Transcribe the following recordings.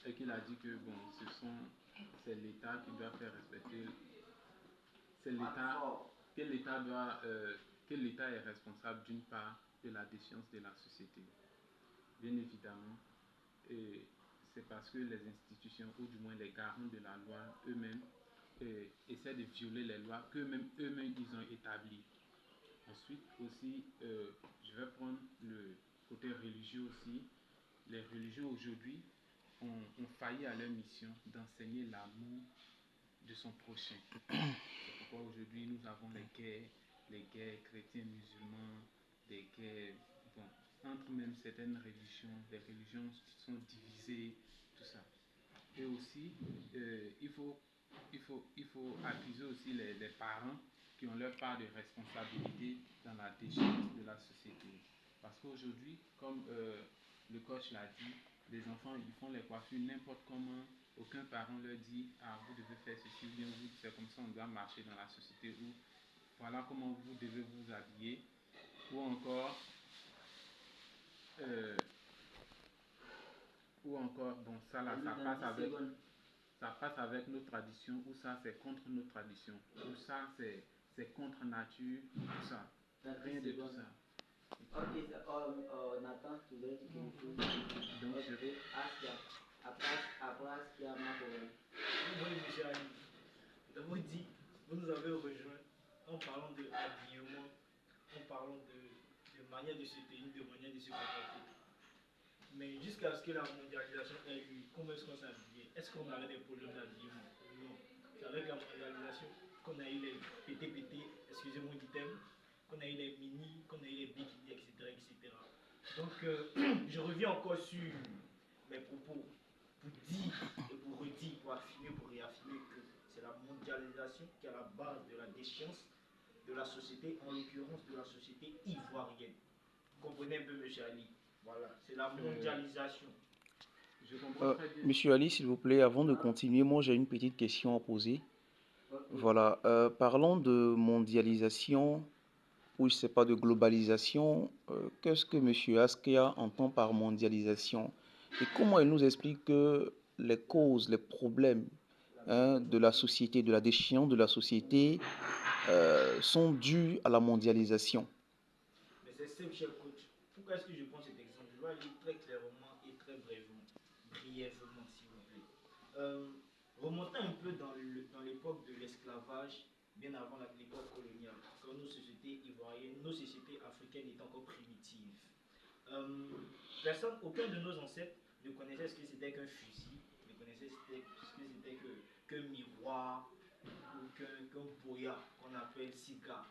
et qu'il a dit que bon, c'est l'État qui doit faire respecter, c'est l'État, que l'État doit, que l'État est responsable d'une part de la défiance de la société. Bien évidemment, et c'est parce que les institutions, ou du moins les garants de la loi eux-mêmes, essaient de violer les lois qu'eux-mêmes ils ont établies. Ensuite aussi, je vais prendre le côté religieux aussi. Les religieux aujourd'hui ont failli à leur mission d'enseigner l'amour de son prochain. C'est pourquoi aujourd'hui nous avons les guerres chrétiens musulmans, des guerres, bon, entre même certaines religions, les religions sont divisées, tout ça. Et aussi, il faut accuser aussi les parents qui ont leur part de responsabilité dans la déchéance de la société. Parce qu'aujourd'hui, comme le coach l'a dit, les enfants ils font les coiffures n'importe comment. Aucun parent leur dit ah vous devez faire ceci ou bien vous c'est comme ça on doit marcher dans la société ou voilà comment vous devez vous habiller ou encore euh, bon ça là ça passe avec nos traditions ou ça c'est contre nos traditions ou ça c'est contre nature tout ça rien de tout ça. Ok, Nathan, tu voulais dire quelque chose? Donc okay. Askia, après Askia, Marco. Oui, monsieur Ali, vous dit, vous nous avez rejoint en parlant de habillement, en parlant de manière de se tenir, de manière de se comporter. Mais jusqu'à ce que la mondialisation ait eu, comment est-ce qu'on s'habillait? Est-ce qu'on avait des problèmes d'habillement? Non. C'est avec la mondialisation qu'on a eu les pété, excusez-moi du terme, qu'on a eu les mini, qu'on a eu les bikinis, etc. etc. Donc, je reviens encore sur mes propos pour dire et pour redire, pour affirmer, pour réaffirmer que c'est la mondialisation qui est à la base de la déchéance de la société, en l'occurrence de la société ivoirienne. Vous comprenez un peu, M. Ali? Voilà, c'est la mondialisation. Monsieur Ali, s'il vous plaît, avant de continuer, moi j'ai une petite question à poser. Voilà, parlons de mondialisation, ou je ne sais pas, de globalisation. Qu'est-ce que Monsieur Askia entend par mondialisation? Et comment il nous explique que les causes, les problèmes de la société, de la déchéance de la société, sont dus à la mondialisation? Mais c'est simple, cher coach. Pourquoi est-ce que je prends cet exemple? Je vais aller très clairement et très brièvement, s'il vous plaît. Remontant un peu dans l'époque de l'esclavage, bien avant l'époque coloniale, quand nos sociétés ivoiriennes, nos sociétés africaines étaient encore primitives. Aucun de nos ancêtres ne connaissait ce que c'était qu'un fusil, ne connaissait ce que c'était qu'un miroir ou qu'un boya qu'on appelle cigare.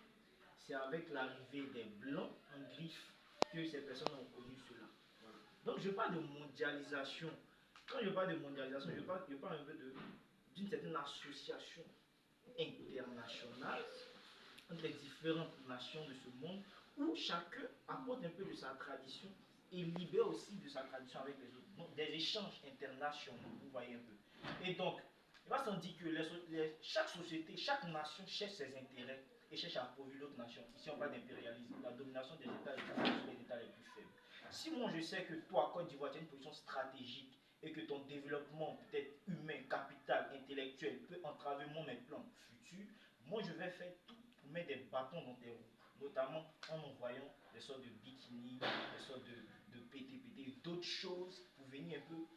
C'est avec l'arrivée des Blancs en griffe que ces personnes ont connu cela. Voilà. Donc je parle de mondialisation. Quand je parle de mondialisation, je parle un peu d'une certaine association internationale entre les différentes nations de ce monde où chacun apporte un peu de sa tradition et libère aussi de sa tradition avec les autres. Donc des échanges internationaux, vous voyez un peu. Et donc, il va sans dire que chaque société, chaque nation cherche ses intérêts et cherche à appauvrir l'autre nation. Ici, on parle d'impérialisme, la domination des États les plus forts sur les États les plus faibles. Si moi je sais que toi, Côte d'Ivoire, tu as une position stratégique et que ton développement peut-être humain, capital, intellectuel peut entraver mon plan futur, moi je vais faire tout pour mettre des bâtons dans tes roues, notamment en envoyant des sortes de bikinis, des sortes de PTPT et d'autres choses pour venir un peu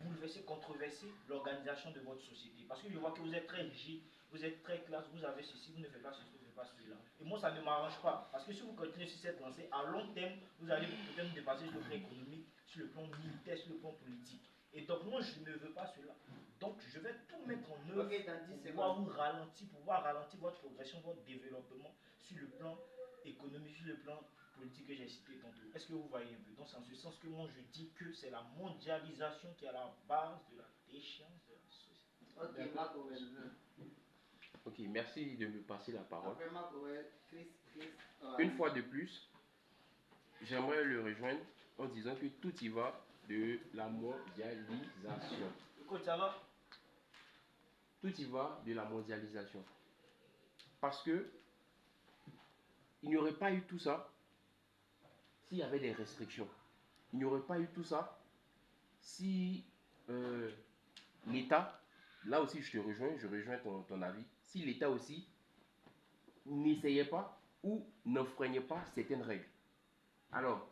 bouleverser, controverser l'organisation de votre société. Parce que je vois que vous êtes très rigide, vous êtes très classe, vous avez ceci, vous ne faites pas ceci, vous ne faites pas cela. Et moi, ça ne m'arrange pas. Parce que si vous continuez sur cette lancée, à long terme, vous allez peut-être nous dépasser sur le plan économique, sur le plan militaire, sur le plan politique. Et donc, moi, je ne veux pas cela. Donc, je vais tout mettre en œuvre pour pouvoir ralentir votre progression, votre développement sur le plan économique, sur le plan politique que j'ai cité tantôt. Est-ce que vous voyez un peu? Donc, c'est en ce sens que moi, je dis que c'est la mondialisation qui est à la base de la déchéance de la société. Ok, Marco. Ok, merci de me passer la parole. Après Marco, Chris, Une fois de plus, j'aimerais le rejoindre en disant que tout y va de la mondialisation. Écoute, ça va? Tout y va de la mondialisation. Parce que il n'y aurait pas eu tout ça s'il y avait des restrictions. Il n'y aurait pas eu tout ça si l'État, là aussi je rejoins ton avis, si l'État aussi n'essayait pas ou n'enfreignait pas certaines règles. Alors,